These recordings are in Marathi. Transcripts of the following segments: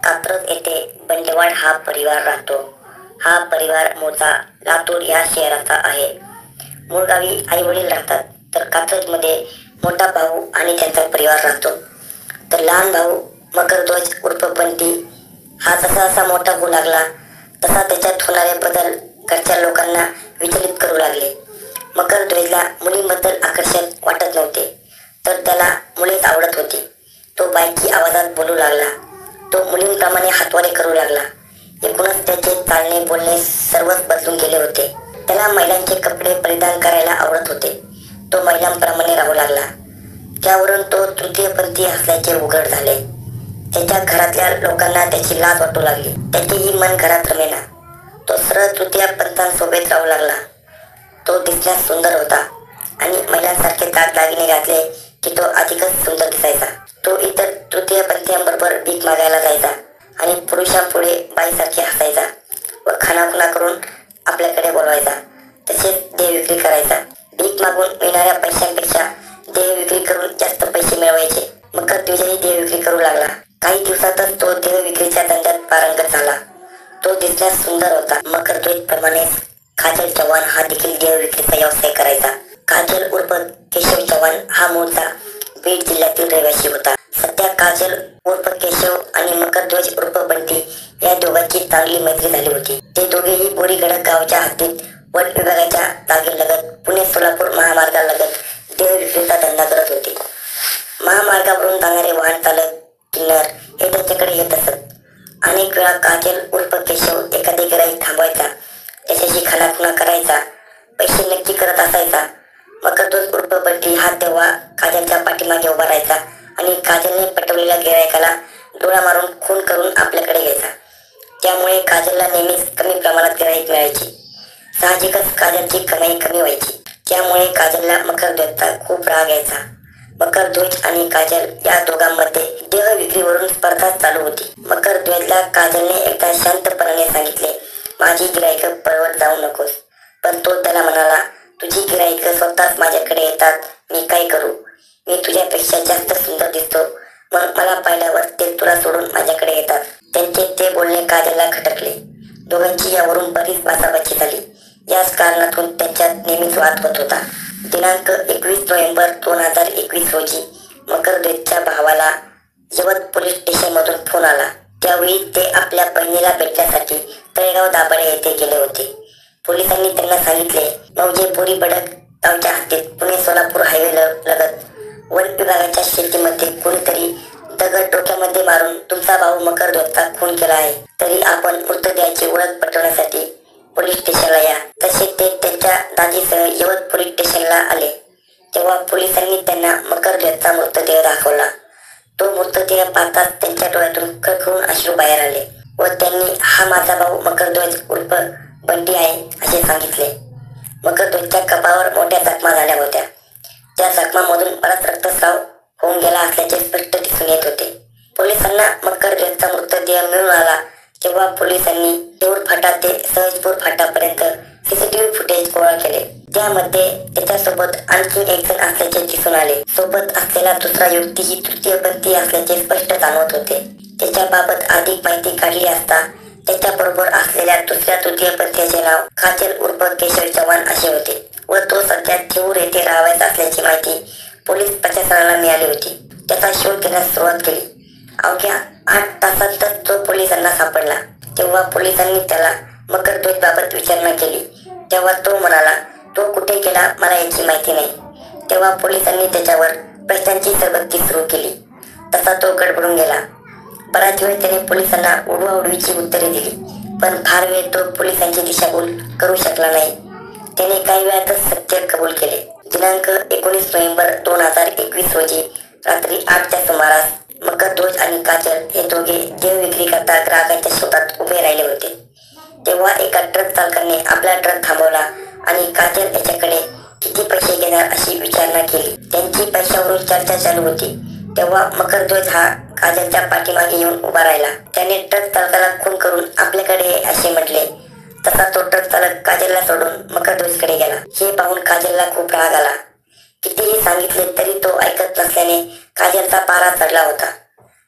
कात्रज येथे बंडेवाड हा परिवार राहतो. हा परिवार मूळचा लातूर या शहराचा आहे. मूळ गावी आई वडील राहतात, तर कात्रजमध्ये मोठा भाऊ आणि त्यांचा परिवार राहतो. तर लहान भाऊ मकरध्वज उर्फ बंटी हा जसा मोठा होऊ लागला तसा त्याच्यात होणारे बदल घरच्या लोकांना विचलित करू लागले. मकरध्वजला मुलींबद्दल आकर्षण वाटत नव्हते, तर त्याला मुलेच आवडत होती. तो बायकी आवाजात बोलू लागला. तो मुलींप्रमाणे हातवारे करू लागला. एकूणच त्याचे चालणे बोलणे सर्वच बदलून गेले होते. त्याला महिलांचे कपडे परिधान करायला आवडत होते. तो महिलांप्रमाणे राहू लागला. त्यावरून तो तृतीयपंथी असल्याचे उघड झाले. त्याच्या घरातल्या लोकांना त्याची लाज वाटू लागली. त्याचेही मन घरात रमेना. तो सरळ तृतीय पंथांसोबत राहू लागला. तो दिसण्यास सुंदर होता आणि महिलांसारखे दागदागिने घातले की तो अधिकच सुंदर दिसायचा. तो इतर तृतीयपंथीयांबरोबर भीक मागायला जायचा आणि पुरुषांपुढे बाईसारखे हसायचा व खानाखुणा करून आपल्याकडे बोलवायचा. तसेच देह विक्री करायचा. भीक मागून मिळणाऱ्या पैशांपेक्षा देह विक्री करून जास्त पैसे मिळवायचे. मकरध्वजही देह विक्री करू लागला. काही दिवसातच तो देह विक्रीच्या धंद्यात पारंगत झाला. तो दिसण्यास सुंदर होता. मकरध्वज प्रमाणेच काजल चव्हाण हा देखील देह विक्रीचा व्यवसाय करायचा. काजल उर्फ केशव चव्हाण हा मूळचा बीड जिल्ह्यातील रहिवासी होता. सध्या काजल उर्फ केशव आणि मकरध्वज उर्फ बंटी या दोघांची चांगली मैत्री झाली होती. ते दोघेही बोरीगडक गावच्या हद्दीत वन विभागाच्या जागेलगत पुणे सोलापूर महामार्गालगत देह विक्रीचा धंदा करत होते. महामार्गावरून जाणारे वाहन चालक किन्नर हे त्यांच्याकडे येत असत. अनेक वेळा काजल उर्फ केशव एखादे गिऱ्हाईक थांबवायचा, त्याच्याशी खानाखुणा करायचा, पैसे नक्की करत असायचा. मकरध्वज उर्फ बंटी हा तेव्हा काजलच्या पाठीमागे उभा राहायचा आणि काजलने पटवलेल्या गिऱ्हाईकाला डोळा मारून खून करून आपल्याकडे घ्यायचा. त्यामुळे काजलला नेहमीच कमी प्रमाणात गिऱ्हाईक मिळायची. साहजिकच काजलची कमाई कमी व्हायची. त्यामुळे काजलला मकरध्वजचा खूप राग यायचा. मकरध्वज आणि काजल या दोघांमध्ये देह विक्रीवरून स्पर्धा चालू होती. मकरध्वजला काजलने एकदा शांतपणाने सांगितले, माझी गिऱ्हाईकं पळवत जाऊ नकोस. पण तो त्याला म्हणाला, तुझी गिऱ्हाईकं स्वतःच माझ्याकडे येतात, मी काय करू? मी तुझ्यापेक्षा जास्त सुंदर दिसतो, मग मला पाहिल्यावर ते तुला सोडून माझ्याकडे येतात. त्यांचे ते बोलणे काजलला खटकले. दोघांची यावरून बरीच बाचाबाची झाली. याच कारणातून त्यांच्यात नेहमीच वाद होत होता. दिनांक 21 नोव्हेंबर 2021 रोजी मकरध्वजच्या भावाला यवत पोलीस स्टेशनमधून फोन आला. त्यावेळी ते आपल्या बहिणीला भेटण्यासाठी तळेगाव दाभाडे येथे गेले होते. पोलिसांनी त्यांना सांगितले, मौजे बोरीगडक गावच्या हद्दीत पुणे सोलापूर हायवे लगत वन विभागाच्या शेतीमध्ये कोणीतरी दगड डोक्यामध्ये मारून तुमचा भाऊ मकरध्वजचा खून केला आहे. तरी आपण मृतदेहाची ओळख पटवण्यासाठी पोलीस स्टेशनला या. तसे ते त्यांच्या दाजीसह यवत पोलीस स्टेशनला आले. तेव्हा पोलिसांनी त्यांना मकरध्वजचा मृतदेह दाखवला. तो मृतदेह पाहताच त्यांच्या डोळ्यातून खळखळून अश्रू बाहेर आले व त्यांनी हा माझा भाऊ मकरध्वज उर्फ बंटी आहे असे सांगितले. मकरध्वजच्या कपाळावर मोठ्या जखमा झाल्या होत्या. त्या जखमांमधून बराच रक्तस्राव होऊन गेला असल्याचे स्पष्ट दिसून येत होते. पोलिसांना मकरध्वजचा मृतदेह मिळून आला तेव्हा पोलिसांनी देऊर फाटा ते सहजपूर फाटापर्यंत सीसीटीव्ही फुटेज गोळा केले. त्यामध्ये त्याच्यासोबत आणखी एक जण असल्याचे दिसून आले. सोबत असलेला दुसरा व्यक्तीही तृतीयपंथी असल्याचे स्पष्ट जाणवत होते. त्याच्याबाबत अधिक माहिती काढली असता त्याच्याबरोबर असलेल्या दुसऱ्या तृतीयपंथीचे नाव काजल उर्फ केशव चव्हाण असे होते व तो सध्या थेऊर येथे राहायचा असल्याची माहिती पोलीस प्रशासनाला मिळाली होती. त्याचा शोध घेण्यास सुरुवात केली. अवघ्या 8 तासातच तो पोलिसांना सापडला. तेव्हा पोलिसांनी त्याला मकरध्वज बाबत विचारणा केली. तेव्हा तो म्हणाला, तो कुठे गेला मला याची माहिती नाही. तेव्हा पोलिसांनी त्याच्यावर प्रश्नांची सरबत्ती सुरू केली. तसा तो गडबडून गेला. बराच वेळ त्याने पोलिसांना उडवाउडवीची उत्तरे दिली, पण फार वेळ तो पोलिसांची दिशाभूल करू शकला नाही. त्याने काही वेळातच सत्य कबूल केले. दिनांक 19 नोव्हेंबर 2021 रोजी रात्री 8च्या सुमारास मकरध्वज आणि काजल हे दोघे देह विक्री करता ग्राहकांच्या शोधात उभे राहिले होते. तेव्हा एका ट्रक चालकाने आपला ट्रक थांबवला आणि काजल याच्याकडे किती पैसे घेणार अशी विचारणा केली. त्यांची पैशावरून चर्चा चालू होती. तेव्हा मकरध्वज हा काजलच्या पाठीमागे येऊन उभा राहिला. त्याने ट्रक चालकाला खून करून आपल्याकडे असे म्हटले. तसा तो ट्रक चालक काजलला सोडून मकरध्वजकडे गेला. हे पाहून काजलला खूप राग आला. कितीही सांगितले तरी तो ऐकत नसल्याने काजलचा पारा चढला होता.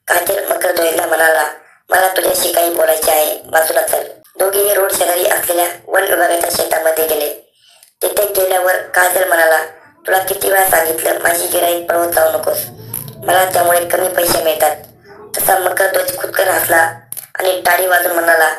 काजल मकरध्वजला म्हणाला, मला तुझ्याशी काही बोलायचे आहे, बाजूला चल. दोघेही रोड शेजारी असलेल्या वन विभागाच्या शेतामध्ये गेले. तिथे गेल्यावर काजल म्हणाला, तुला किती वेळा सांगितलं माझी गिऱ्हाईक पळवत जाऊ नकोस, मला त्यामुळे कमी पैसे मिळतात. तसा मकरध्वज खुदकन हसला आणि टाळी वाजून म्हणाला,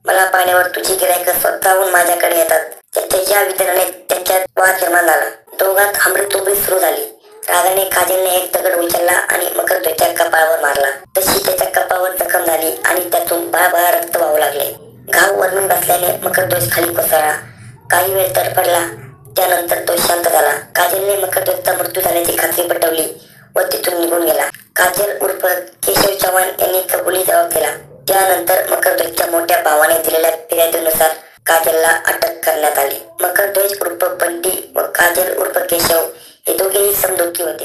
मला पाहण्यावर तुझी गिऱ्हाईक स्वतःहून माझ्याकडे येतात. त्याच्या या विधानाने त्यांच्यात वाद निर्माण झाला. दोघांत हमरीतुमरी सुरू झाली. रागाने काजलने एक दगड उचलला आणि मकरध्वजच्या कपाळावर मारला. तशी त्याच्या कपाळावर जखम झाली आणि त्यातून भळाभळा रक्त वाहू लागले. घाव वरमून बसल्याने मकरध्वज खाली कोसळला. काही वेळ तडफडला, त्यानंतर तो शांत झाला. काजलने मकरध्वजचा मृत्यू झाल्याची खात्री पटवली व तिथून निघून गेला. काजल उर्फ केशव चव्हाण यांनी कबुली जबाब दिला. त्यानंतर मकरध्वजच्या मोठ्या भावाने दिलेल्या फिर्यादीनुसार काजलला अटक करण्यात आली. मकरध्वज उर्फ बंटी व काजल उर्फ केशव हे दोघेही समदुःखी होते.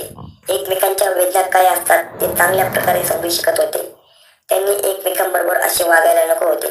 एकमेकांच्या वेदना काय असतात ते चांगल्या प्रकारे समजू शकत होते. त्यांनी एकमेकांबरोबर असे वागायला नको होते.